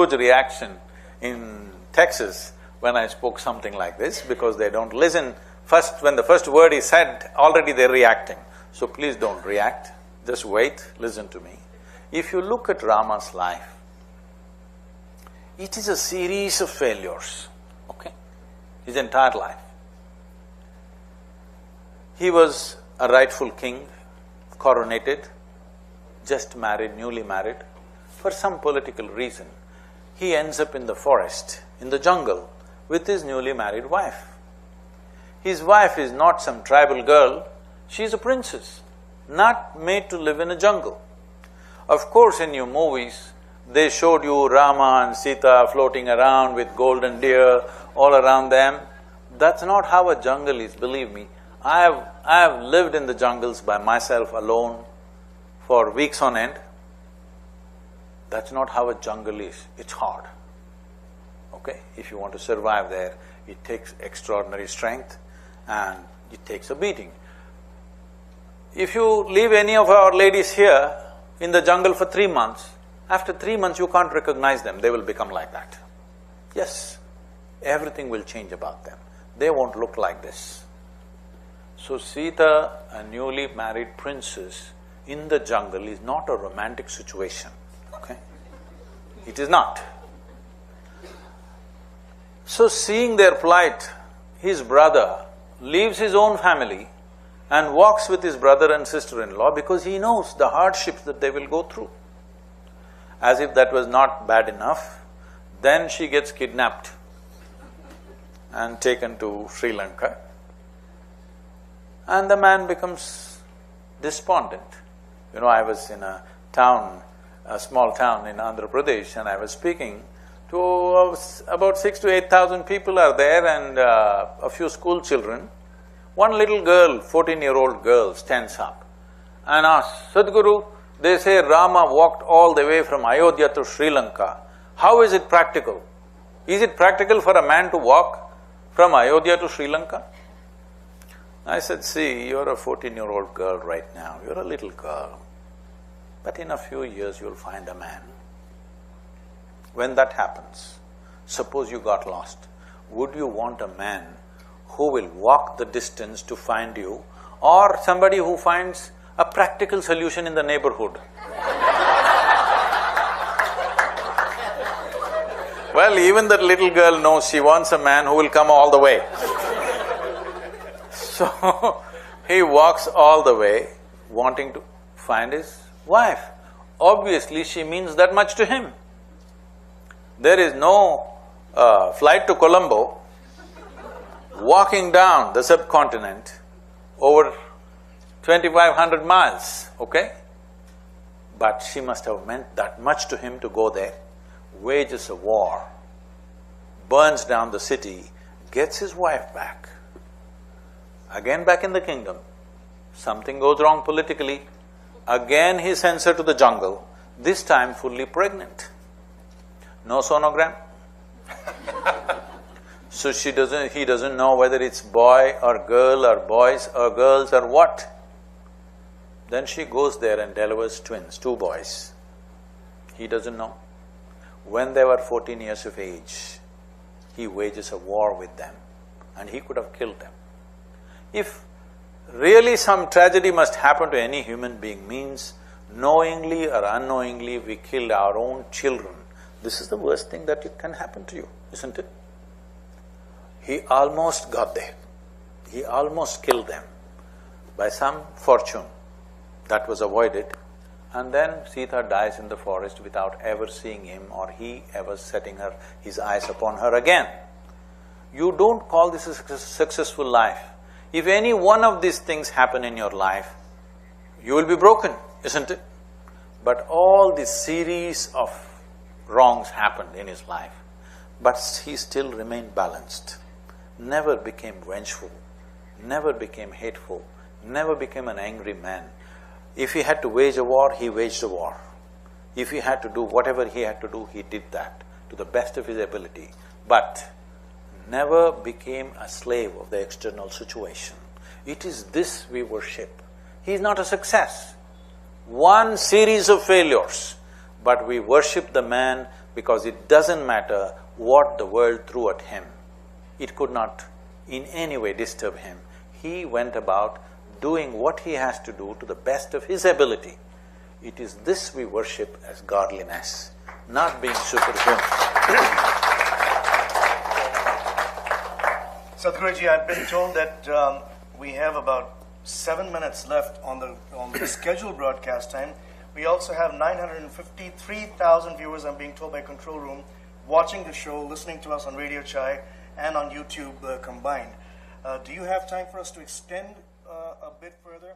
huge reaction in Texas when I spoke something like this, because they don't listen. First, when the first word is said, already they're reacting. So please don't react, just wait, listen to me. If you look at Rama's life, it is a series of failures, okay? His entire life. He was a rightful king, coronated, just married, newly married. For some political reason, he ends up in the forest, in the jungle, with his newly married wife. His wife is not some tribal girl, she's a princess, not made to live in a jungle. Of course, in your movies, they showed you Rama and Sita floating around with golden deer all around them. That's not how a jungle is, believe me. I have lived in the jungles by myself alone for weeks on end. That's not how a jungle is, it's hard, okay? If you want to survive there, it takes extraordinary strength and it takes a beating. If you leave any of our ladies here in the jungle for 3 months, after 3 months you can't recognize them, they will become like that. Yes, everything will change about them. They won't look like this. So Sita, a newly married princess in the jungle, is not a romantic situation, okay? It is not. So seeing their plight, his brother leaves his own family and walks with his brother and sister-in-law because he knows the hardships that they will go through. As if that was not bad enough, then she gets kidnapped and taken to Sri Lanka, and the man becomes despondent. You know, I was in a town, a small town in Andhra Pradesh, and I was speaking to about 6,000 to 8,000 people are there and a few school children. One little girl, 14-year-old girl, stands up and asks, Sadhguru, they say Rama walked all the way from Ayodhya to Sri Lanka. How is it practical? Is it practical for a man to walk from Ayodhya to Sri Lanka? I said, see, you're a 14-year-old girl right now, you're a little girl, but in a few years you'll find a man. When that happens, suppose you got lost, would you want a man who will walk the distance to find you, or somebody who finds a practical solution in the neighborhood? Well, even that little girl knows she wants a man who will come all the way. So, he walks all the way, wanting to find his wife. Obviously, she means that much to him. There is no flight to Colombo, walking down the subcontinent over 2,500 miles, okay? But she must have meant that much to him to go there, wages a war, burns down the city, gets his wife back. Again back in the kingdom, something goes wrong politically, again he sends her to the jungle, this time fully pregnant. No sonogram. So he doesn't know whether it's boy or girl or boys or girls or what. Then she goes there and delivers twins, 2 boys. He doesn't know. When they were 14 years of age, he wages a war with them and he could have killed them. If really some tragedy must happen to any human being, means knowingly or unknowingly we killed our own children, this is the worst thing that it can happen to you, isn't it? He almost got there. He almost killed them. By some fortune, that was avoided, and then Sita dies in the forest without ever seeing him or he ever setting his eyes upon her again. You don't call this a successful life. If any one of these things happen in your life, you will be broken, isn't it? But all this series of wrongs happened in his life, but he still remained balanced, never became vengeful, never became hateful, never became an angry man. If he had to wage a war, he waged a war. If he had to do whatever he had to do, he did that to the best of his ability, but never became a slave of the external situation. It is this we worship. He is not a success. One series of failures, but we worship the man because it doesn't matter what the world threw at him. It could not in any way disturb him. He went about doing what he has to do to the best of his ability. It is this we worship as godliness, not being superhuman. Sadhguruji, I've been told that we have about 7 minutes left on the scheduled broadcast time. We also have 953,000 viewers, I'm being told by Control Room, watching the show, listening to us on Radio Chai and on YouTube combined. Do you have time for us to extend a bit further?